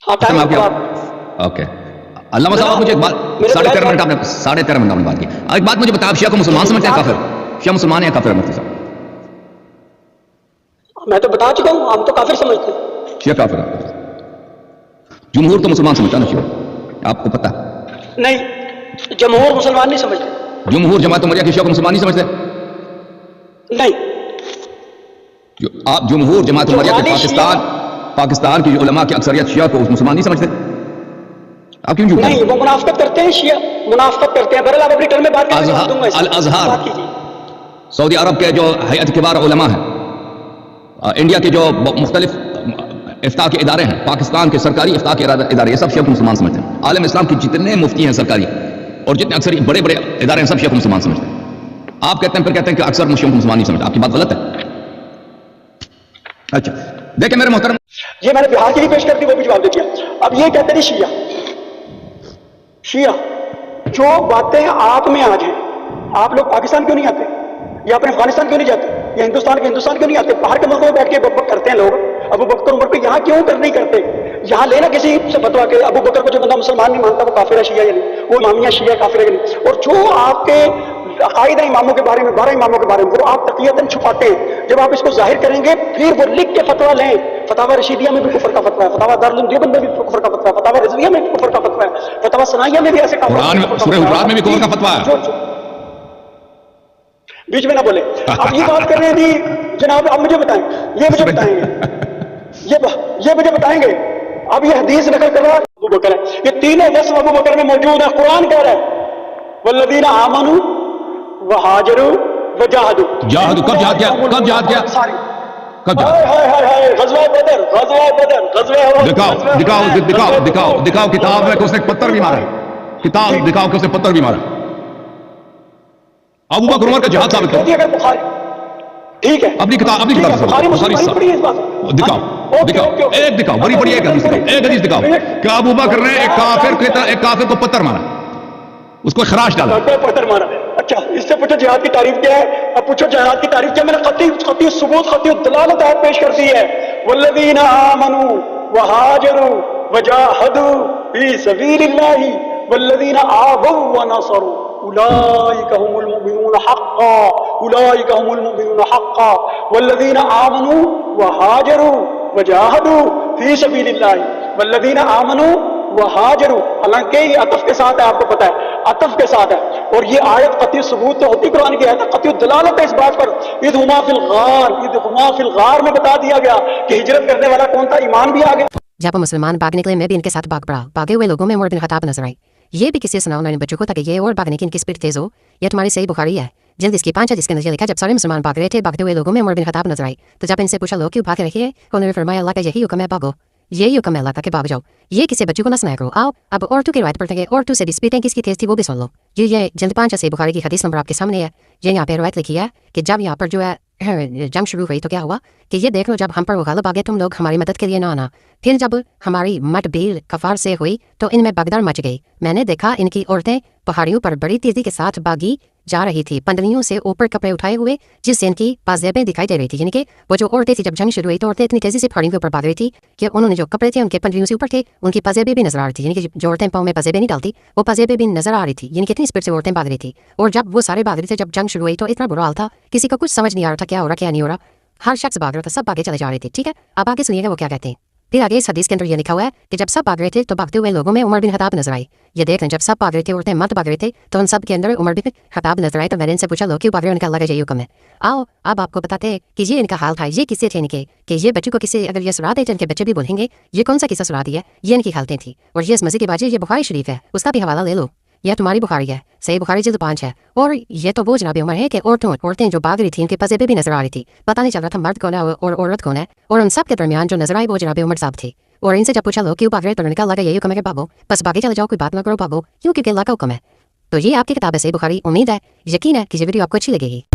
हाँ खत्म टाइम आप गया? ओके। अल्लाह साहब आप मुझे एक बात, 13.5 मिनट आपने 13.5 मिनट आपने बात की। एक बात मुझे बताया, आप शिया को मुसलमान समझते हैं काफिर? शिया मुसलमान है काफिर? मुफ्ती साहब मैं तो बता चुका हूँ, हम तो काफिर समझते हैं। शिया काफिर है, जमहूर तो मुसलमान समझता है ना शिया, आपको पता है? नहीं, जमहूर मुसलमान नहीं समझते। जमहूर जमात उमरिया के शिया को मुसलमान नहीं समझते? नहीं, आप जमहूर जमात उमरिया के पाकिस्तान की उलमा की अक्सरियत शिया को मुसलमान नहीं समझते? आप क्यों झूठ? नहीं, वो मुनाफिकत करते हैं, शिया मुनाफिकत करते हैं। बहरहाल आप अपनी टर्म में बात करें, मैं दूंगा अल अजहर बात कीजिए। सऊदी अरब के जो हैत किबार उलमा हैं, इंडिया के जो मुख्तलिफ इफ्ता के इदारे हैं, पाकिस्तान के सरकारी इफ्ता के इदारे, ये सब शिया को मुसलमान समझते हैं। आलम इस्लाम के जितने मुफ्ती हैं सरकारी और जितने अक्सर बड़े बड़े इदारे हैं, सब शिया को मुसलमान समझते हैं। आप कहते हैं फिर कहते हैं कि अक्सर मुस्लिम को मुसलमान नहीं समझते। आपकी बात गलत है। अच्छा देखिए मेरे मोहतरम, ये मैंने बिहार की भी पेश कर दी, वो भी जवाब दे दिया। अब ये कहते हैं शिया जो बातें आप में आज हैं, आप लोग पाकिस्तान क्यों नहीं आते, या अपने अफगानिस्तान क्यों नहीं जाते, या हिंदुस्तान क्यों नहीं आते? बाहर के मुल्कों में बैठ के बकबक करते हैं लोग, अबू बकर उमर को यहाँ क्यों नहीं करते? यहाँ लेना किसी से फतवा के अबू बकर को जो बंदा मुसलमान नहीं मानता वो काफिर है शिया या नहीं, वो इमामिया शिया काफिर है नहीं। और जो आपके अकायदा इमामों के बारे में, 12 इमामों के बारे में, वो आप तकियतन छुपाते हैं। जब आप इसको जाहिर करेंगे फिर वो लिख के फतवा लें। फतावा रशीदिया में भी कुफर का फतवा है, फतावा दारुल उलूम देवबंद में भी कुफर का फतवा है, फतावा रिजविया में भी कुफर का फतवा है, फतावा सनाइया में भी ऐसे का कुरान में सूरह हुजरात में भी कुफर का फतवा है। बीच में ना बोले। अब ये बात कर रहे हैं जी जनाब, अब मुझे बताएं, ये मुझे बताएंगे, ये मुझे बताएंगे। अब ये हदीस नकल कर रहा है अबू बकर है, ये तीनों वस्फ अबू बकर में मौजूद है। कुरान कह रहा है वल्लज़ीना आमनू वहाजरू वजाहदू। जाहदू कब जहाद किया? कब जहाद किया? कब जहाद? गज़वा बदर, दिखाओ किताब में उसने पत्थर भी मारा। किताब दिखाओ कि उसने पत्थर भी मारा। अबू बकर उमर का जहाद साबित करो। ठीक है, अपनी किताब दिखाओ, एक दिखाओ, बड़ी बड़ी एक हदीस दिखाओ कि अबू बकर ने एक काफिर को पत्थर मारा, उसको खराश डाला। पत्थर मारा। अच्छा, इससे पूछो जिहाद की तारीफ क्या है? अब पूछो जिहाद की तारीफ क्या? मैंने खती सबूत, खती दलालत आयत पेश कर दी है। वल्लज़ीना आमनू वहाजरू वजाहदू फी सबीलिल्लाहि वल्लज़ीना आवौ व नसरू उलाइका हुमुल मुमिनून हक्का, उलाइका हुमुल मुमिनून हक्का वल्लज़ीना आमनू वहाजरू वजाहदू फी सबीलिल्लाहि वल्लज़ीना आमनू वहाजरू। हालांकि ये अतफ के साथ है, आपको पता है अतफ के साथ है। और ये आयत कतई सबूत तो होती कुरान की आयत, कतई दलालत है इस बात पर। इद हुमा फिल गार में बता दिया गया कि हिजरत करने वाला कौन था, ईमान भी आ गया। जब मुसलमान भागने के लिए मैं भी इनके साथ भाग पड़ा। भागे हुए लोगों में उमर बिन खत्ताब नजर आई। ये भी किसी सुनाओ उन्होंने बच्चों को, ताकि ये और भागने की इनकी स्पीड तेज हो। यह तुम्हारी सही बुखारी है, जल्द इसकी 5 जिसके अंदर लिखा, जब सारे मुसलमान भाग रहे थे, भागते हुए लोगों में उमर बिन खत्ताब नजर आई। तो जब इनसे पूछा लोग क्यों भाग रहे हैं, उन्होंने फरमाया अल्लाह का यही हुक्म है, भागो। यही हुक्म है अल्लाह का कि भाग जाओ। ये किसी बच्चों को ना सुनाया करो। आओ अब और टू की रिवायत पढ़ते हैं, और टू से भी स्पीड किसकी तेज थी वो भी सुन लो। ये जल्द 5 से बुखारी की हदीस नंबर आपके सामने है। ये यहाँ पे रिवायत लिखी है कि जब यहाँ पर जो है जंग शुरू हुई तो क्या हुआ कि ये देख लो, जब हम पर वो गालिब आ गए तुम लोग हमारी मदद के लिए ना आना। फिर जब हमारी मतभेड़ कफार से हुई तो इनमें भगदड़ मच गई। मैंने देखा इनकी औरतें पहाड़ियों पर बड़ी तेजी के साथ भागी जा रही थी, पंडलियों से ऊपर कपड़े उठाए हुए, जिससे इनकी पाजेबें दिखाई दे रही थी। यानी कि वो जो औरतें थी, जब जंग शुरू हुई तो औरतें इतनी तेजी से पहाड़ियों के ऊपर भाग रही थी कि उन्होंने जो कपड़े थे उनके पंडलियों से ऊपर थे, उनकी पाजेबें भी नजर आ रही थी। यानी कि जो औरतें पाँव में पाजेबें नहीं डालती, वो पाजेबें भी नजर आ रही थी। यानी कि इतनी स्पीड से औरतें भाग रही थी। और जब वो सारे भाग रहे थे, जब जंग शुरू हुई तो इतना बुरा हाल था, किसी को कुछ समझ नहीं आ रहा था क्या हो रहा क्या नहीं हो रहा। हर शख्स भाग रहा था, सब भागे चले जा रहे थे। ठीक है, अब आगे सुनिएगा वो क्या कहते हैं। फिर आगे इस हदीस के अंदर ये लिखा हुआ है कि जब सब भाग रहे थे तो भागते हुए लोगों में उमर बिन खत्ताब नजर आई। ये देख लें, जब सब भाग रहे थे, औरतें मत भाग रहे थे, तो उन सब के अंदर उमर बिन खत्ताब नजर आए। तो मैंने इनसे पूछा लोग क्यों भाग रहे हो, उनका अल्लाह का यही हुक्म है। आओ अब आपको बताते हैं कि ये इनका हाल था। ये किस्से थे इनके कि ये बच्चों को किसी अगर ये सुना दे तो इनके बच्चे भी बोलेंगे ये कौन सा किस्सा सुना दिया। ये इनकी हालतें थी। और ये इस मस्जिद की बाजी, ये बुखारी शरीफ है, उसका भी हवाला ले लो। यह तुम्हारी बुखारी है, सही बुखारी जिल्द 5 है। और ये तो वो जनाब उमर है कि औरतें जो भाग रही थी, इनके पजेबे भी नजर आ रही थी। पता नहीं चल रहा था मर्द कौन है और औरत कौन है। और उन सब के दरमियान जो नजर आए वो जनाब उमर साहब थे। और इनसे जब पूछा लोग क्यों भाग रहे, तो उन्होंने कहा अल्लाह का यही हुक्म है कि भागो, बस भागे चले जाओ, कोई बात ना करो, भागो, क्योंकि अल्लाह का हुक्म है। तो ये आपकी किताब है सही बुखारी। उम्मीद है, यकीन है कि ये वीडियो आपको अच्छी लगेगी।